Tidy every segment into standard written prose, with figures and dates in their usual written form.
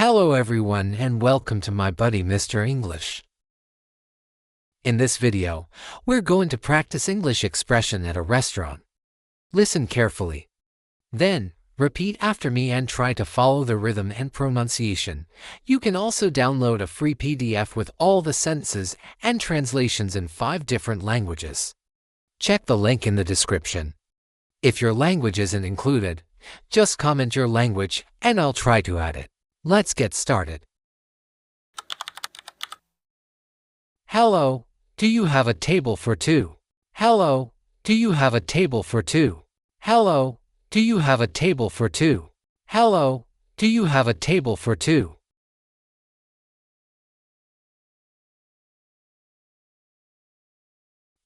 Hello everyone and welcome to my buddy Mr. English. In this video, we're going to practice English expression at a restaurant. Listen carefully. Then, repeat after me and try to follow the rhythm and pronunciation. You can also download a free PDF with all the sentences and translations in 5 different languages. Check the link in the description. If your language isn't included, just comment your language and I'll try to add it. Let's get started. Hello, do you have a table for 2? Hello, do you have a table for 2? Hello, do you have a table for 2? Hello, do you have a table for 2?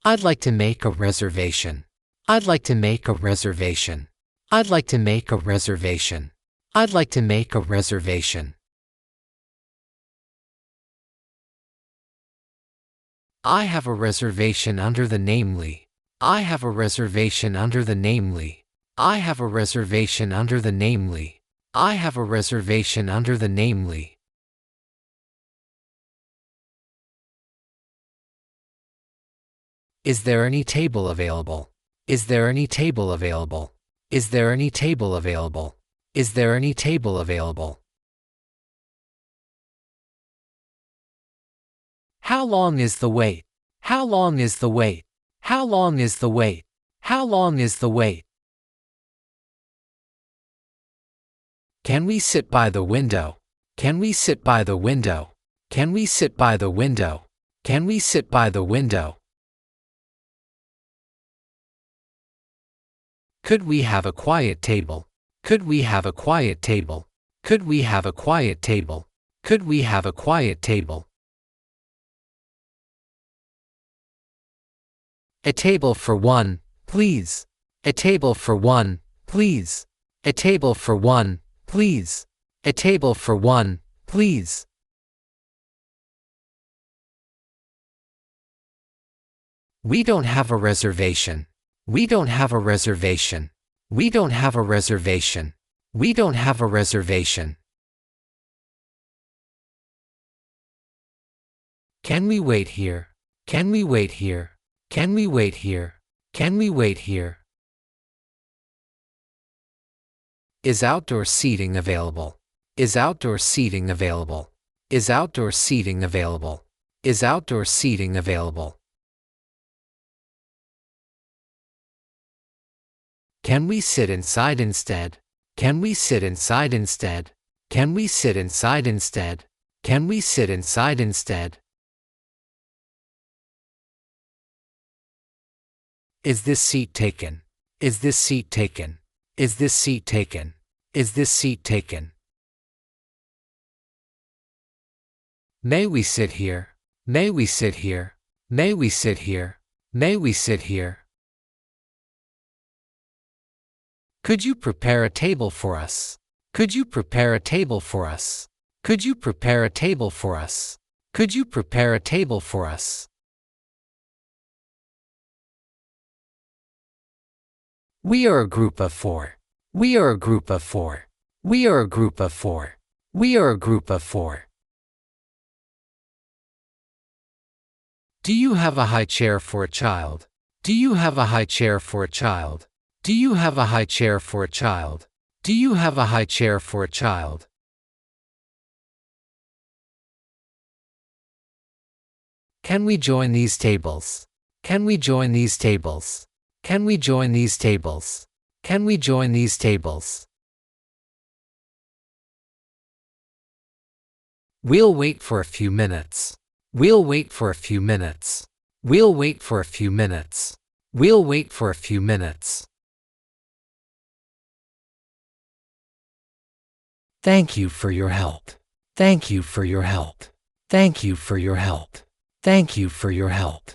I'd like to make a reservation. I'd like to make a reservation. I'd like to make a reservation. I'd like to make a reservation. I have a reservation under the namely. I have a reservation under the namely. I have a reservation under the namely. I have a reservation under the namely. Is there any table available? Is there any table available? Is there any table available? Is there any table available? How long is the wait? How long is the wait? How long is the wait? How long is the wait? Can we sit by the window? Can we sit by the window? Can we sit by the window? Can we sit by the window? Could we have a quiet table? Could we have a quiet table? Could we have a quiet table? Could we have a quiet table? A table for 1, please. A table for 1, please. A table for 1, please. A table for 1, please. We don't have a reservation. We don't have a reservation. We don't have a reservation. We don't have a reservation. Can we wait here? Can we wait here? Can we wait here? Can we wait here? Is outdoor seating available? Is outdoor seating available? Is outdoor seating available? Is outdoor seating available? Can we sit inside instead? Can we sit inside instead? Can we sit inside instead? Can we sit inside instead? Is this seat taken? Is this seat taken? Is this seat taken? Is this seat taken? May we sit here? May we sit here? May we sit here? May we sit here? Could you prepare a table for us? Could you prepare a table for us? Could you prepare a table for us? Could you prepare a table for us? We are a group of 4. We are a group of 4. We are a group of 4. We are a group of 4. Do you have a high chair for a child? Do you have a high chair for a child? Do you have a high chair for a child? Do you have a high chair for a child? Can we join these tables? Can we join these tables? Can we join these tables? Can we join these tables? We'll wait for a few minutes. We'll wait for a few minutes. We'll wait for a few minutes. We'll wait for a few minutes. Thank you for your help. Thank you for your help. Thank you for your help. Thank you for your help.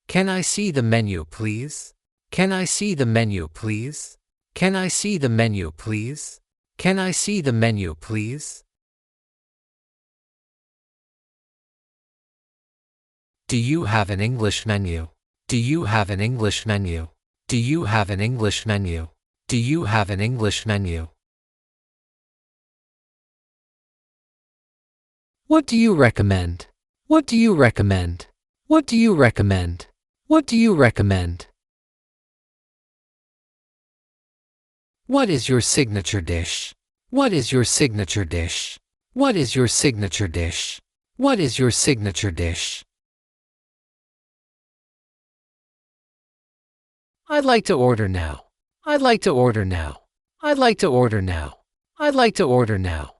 Can I see the menu, please? Can I see the menu, please? Can I see the menu, please? Can I see the menu, please? Do you have an English menu? Do you have an English menu? Do you have an English menu? Do you have an English menu? What do you recommend? What do you recommend? What do you recommend? What do you recommend? What is your signature dish? What is your signature dish? What is your signature dish? What is your signature dish? I'd like to order now. I'd like to order now. I'd like to order now. I'd like to order now.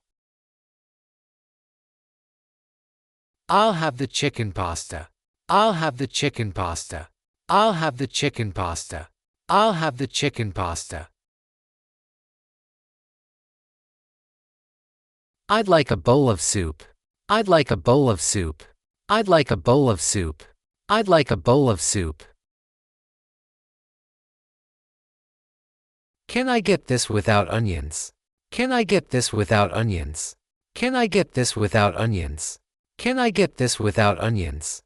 I'll have the chicken pasta. I'll have the chicken pasta. I'll have the chicken pasta. I'll have the chicken pasta. I'd like a bowl of soup. I'd like a bowl of soup. I'd like a bowl of soup. I'd like a bowl of soup. Can I get this without onions? Can I get this without onions? Can I get this without onions? Can I get this without onions?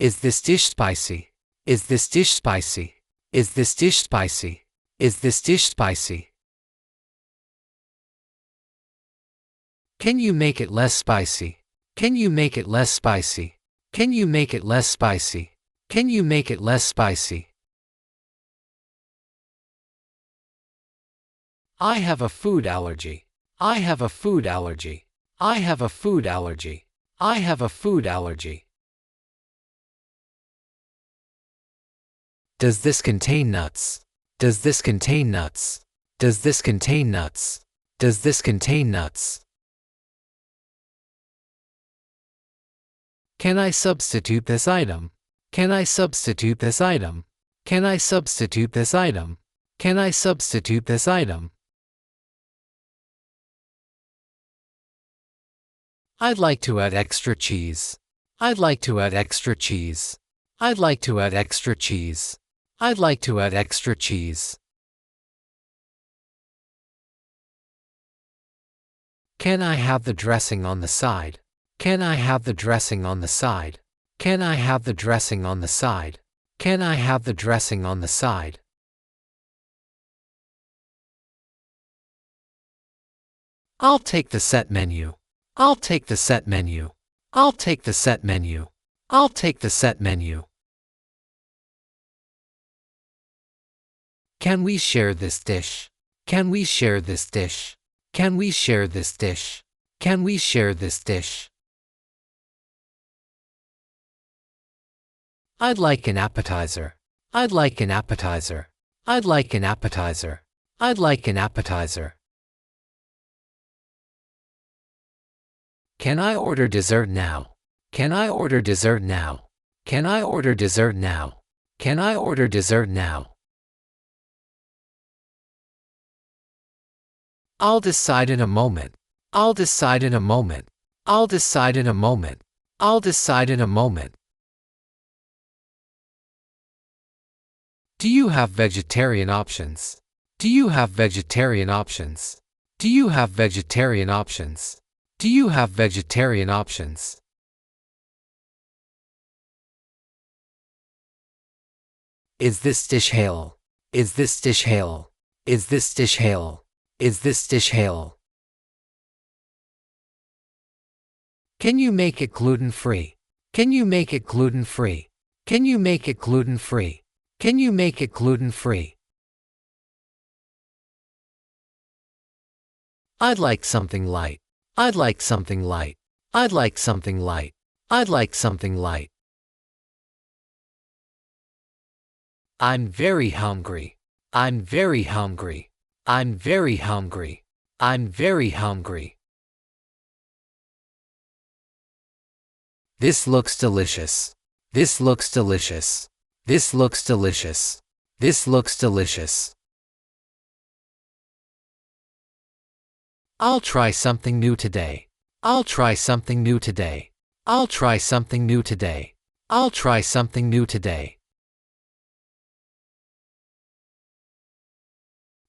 Is this dish spicy? Is this dish spicy? Is this dish spicy? Is this dish spicy? Can you make it less spicy? Can you make it less spicy? Can you make it less spicy? Can you make it less spicy? I have a food allergy. I have a food allergy. I have a food allergy. I have a food allergy. Does this contain nuts? Does this contain nuts? Does this contain nuts? Does this contain nuts? Can I substitute this item? Can I substitute this item? Can I substitute this item? Can I substitute this item? I'd like to add extra cheese. I'd like to add extra cheese. I'd like to add extra cheese. I'd like to add extra cheese. Can I have the dressing on the side? Can I have the dressing on the side? Can I have the dressing on the side? Can I have the dressing on the side? I'll take the set menu. I'll take the set menu. I'll take the set menu. I'll take the set menu. Can we share this dish? Can we share this dish? Can we share this dish? Can we share this dish? I'd like an appetizer. I'd like an appetizer. I'd like an appetizer. I'd like an appetizer. Can I order dessert now? Can I order dessert now? Can I order dessert now? Can I order dessert now? I'll decide in a moment. I'll decide in a moment. I'll decide in a moment. I'll decide in a moment. Do you have vegetarian options? Do you have vegetarian options? Do you have vegetarian options? Do you have vegetarian options? Is this dish halal? Is this dish halal? Is this dish halal? Is this dish halal? Can you make it gluten-free? Can you make it gluten-free? Can you make it gluten-free? Can you make it gluten-free? I'd like something light. I'd like something light. I'd like something light. I'd like something light. I'm very hungry. I'm very hungry. I'm very hungry. I'm very hungry. This looks delicious. This looks delicious. This looks delicious. This looks delicious. I'll try something new today. I'll try something new today. I'll try something new today. I'll try something new today.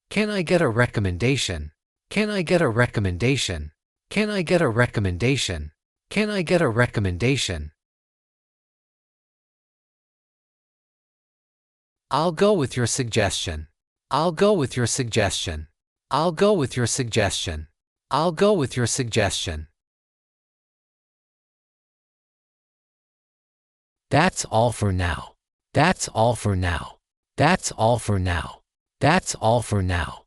Can I get a recommendation? Can I get a recommendation? Can I get a recommendation? Can I get a recommendation? I'll go with your suggestion. I'll go with your suggestion. I'll go with your suggestion. I'll go with your suggestion. That's all for now. That's all for now. That's all for now. That's all for now.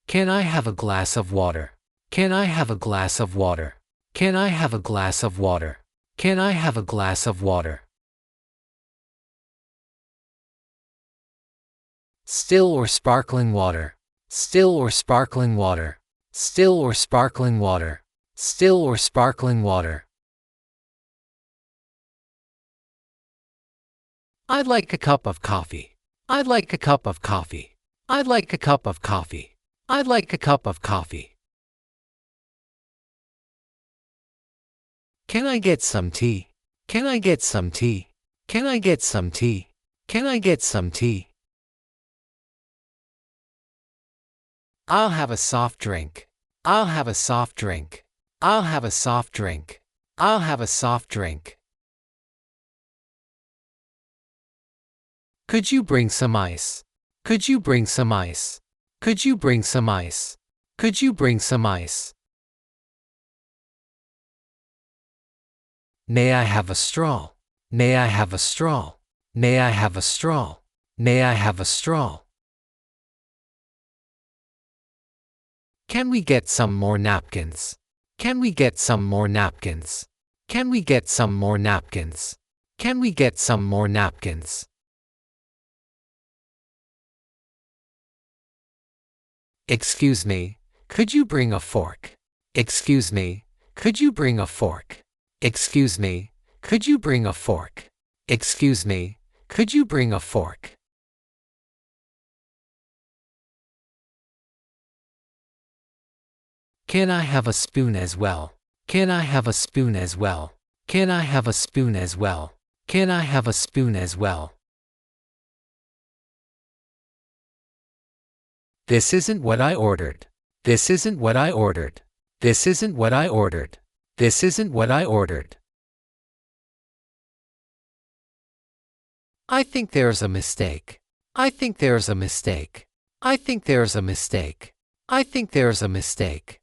Can I have a glass of water? Can I have a glass of water? Can I have a glass of water? Can I have a glass of water? Still or sparkling water? Still or sparkling water? Still or sparkling water? Still or sparkling water? I'd like a cup of coffee. I'd like a cup of coffee. I'd like a cup of coffee. I'd like a cup of coffee. Can I get some tea? Can I get some tea? Can I get some tea? Can I get some tea? I'll have a soft drink. I'll have a soft drink. I'll have a soft drink. I'll have a soft drink. Could you bring some ice? Could you bring some ice? Could you bring some ice? Could you bring some ice? May I have a straw? May I have a straw? May I have a straw? May I have a straw? Can we get some more napkins? Can we get some more napkins? Can we get some more napkins? Can we get some more napkins? Excuse me, could you bring a fork? Excuse me, could you bring a fork? Excuse me, could you bring a fork? Excuse me, could you bring a fork? Can I have a spoon as well? Can I have a spoon as well? Can I have a spoon as well? Can I have a spoon as well? This isn't what I ordered. This isn't what I ordered. This isn't what I ordered. This isn't what I ordered. I think there's a mistake. I think there's a mistake. I think there's a mistake. I think there's a mistake.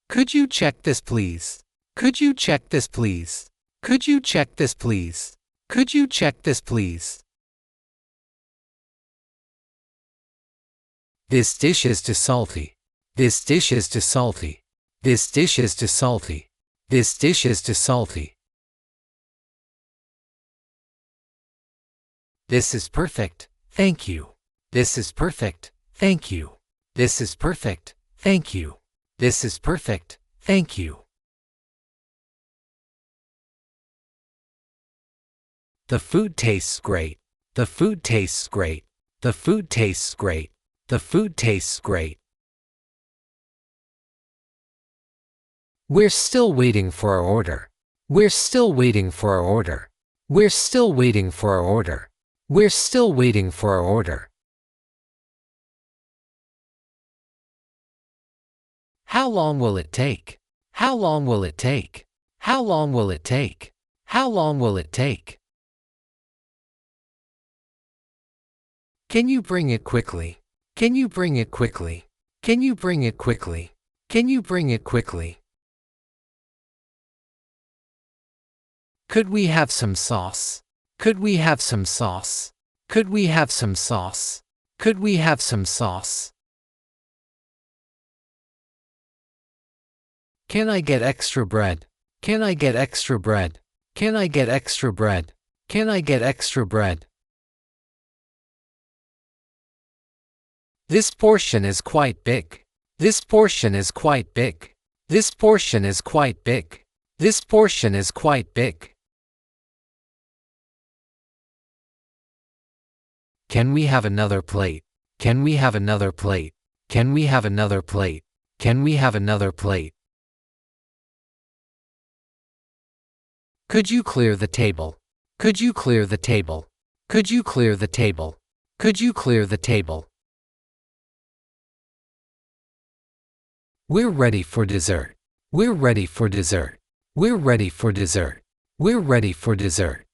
Could you check this please? Could you check this please? Could you check this please? Could you check this please? This dish is too salty. This dish is too salty. This dish is too salty. This dish is too salty. This is perfect, thank you. This is perfect, thank you. This is perfect, thank you. This is perfect, thank you. The food tastes great. The food tastes great. The food tastes great. The food tastes great. We're still waiting for our order. We're still waiting for our order. We're still waiting for our order. We're still waiting for our order. How long will it take? How long will it take? How long will it take? How long will it take? Can you bring it quickly? Can you bring it quickly? Can you bring it quickly? Can you bring it quickly? Could we have some sauce? Could we have some sauce? Could we have some sauce? Could we have some sauce? Can I get extra bread? Can I get extra bread? Can I get extra bread? Can I get extra bread? This portion is quite big. This portion is quite big. This portion is quite big. This portion is quite big. Can we have another plate? Can we have another plate? Can we have another plate? Can we have another plate? Could you clear the table? Could you clear the table? Could you clear the table? Could you clear the table? We're ready for dessert. We're ready for dessert. We're ready for dessert. We're ready for dessert.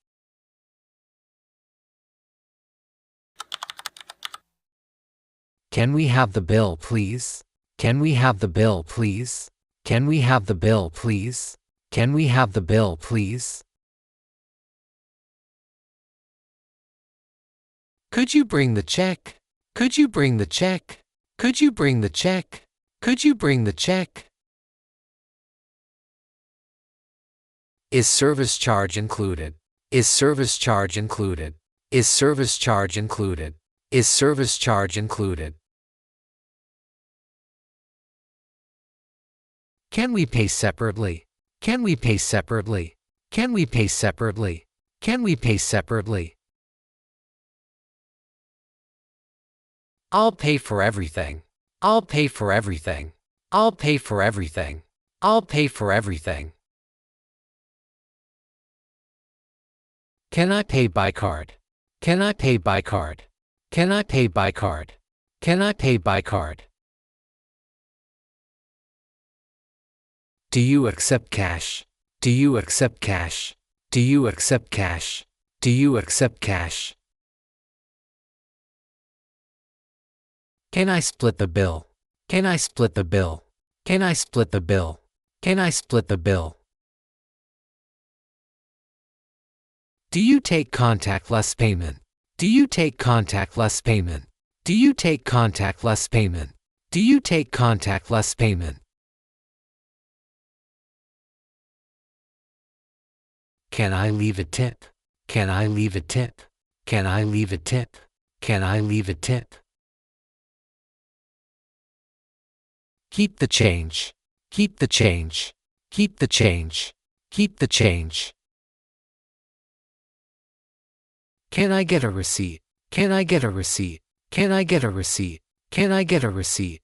Can we have the bill, please? Can we have the bill, please? Can we have the bill, please? Can we have the bill, please? Could you bring the check? Could you bring the check? Could you bring the check? Could you bring the check? Is service charge included? Is service charge included? Is service charge included? Is service charge included? Can we pay separately? Can we pay separately? Can we pay separately? Can we pay separately? I'll pay for everything. I'll pay for everything. I'll pay for everything. I'll pay for everything. Can I pay by card? Can I pay by card? Can I pay by card? Can I pay by card? Do you accept cash? Do you accept cash? Do you accept cash? Do you accept cash? Can I split the bill? Can I split the bill? Can I split the bill? Can I split the bill? Do you take contactless payment? Do you take contactless payment? Do you take contactless payment? Do you take contactless payment? Can I leave a tip? Can I leave a tip? Can I leave a tip? Can I leave a tip? Keep the change. Keep the change. Keep the change. Keep the change. Can I get a receipt? Can I get a receipt? Can I get a receipt? Can I get a receipt?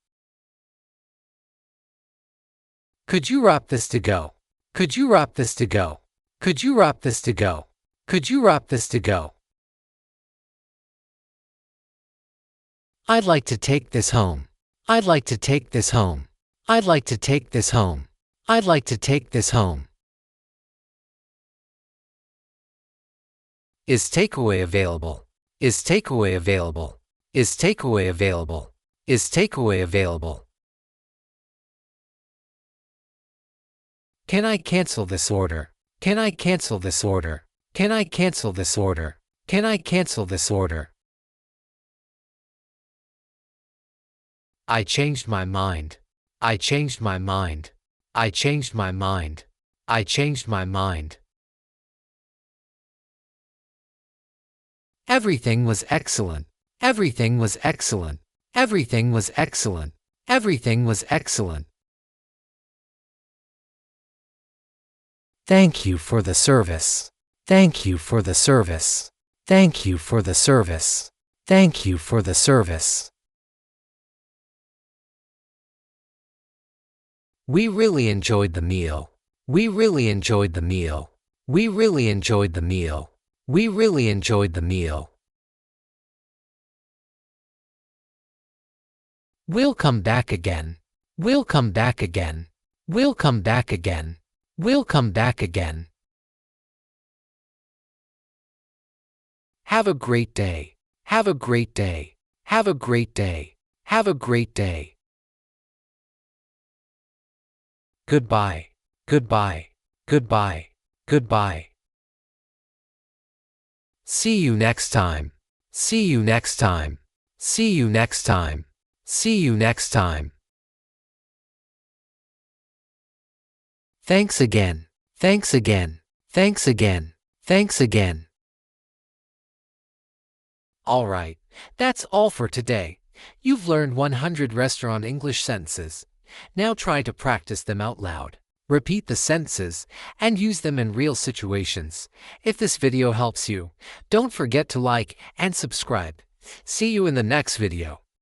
Could you wrap this to go? Could you wrap this to go? Could you wrap this to go? Could you wrap this to go? I'd like to take this home. I'd like to take this home. I'd like to take this home. I'd like to take this home. Is takeaway available? Is takeaway available? Is takeaway available? Is takeaway available? Can I cancel this order? Can I cancel this order? Can I cancel this order? Can I cancel this order? I changed my mind. I changed my mind. I changed my mind. I changed my mind. Everything was excellent. Everything was excellent. Everything was excellent. Everything was excellent. Thank you for the service. Thank you for the service. Thank you for the service. Thank you for the service. We really enjoyed the meal. We really enjoyed the meal. We really enjoyed the meal. We really enjoyed the meal. We'll come back again. We'll come back again. We'll come back again. We'll come back again. Have a great day. Have a great day. Have a great day. Have a great day. Goodbye. Goodbye. Goodbye. Goodbye. See you next time. See you next time. See you next time. See you next time. Thanks again. Thanks again. Thanks again. Thanks again. All right, that's all for today. You've learned 100 restaurant English sentences. Now try to practice them out loud. Repeat the sentences and use them in real situations. If this video helps you, don't forget to like and subscribe. See you in the next video.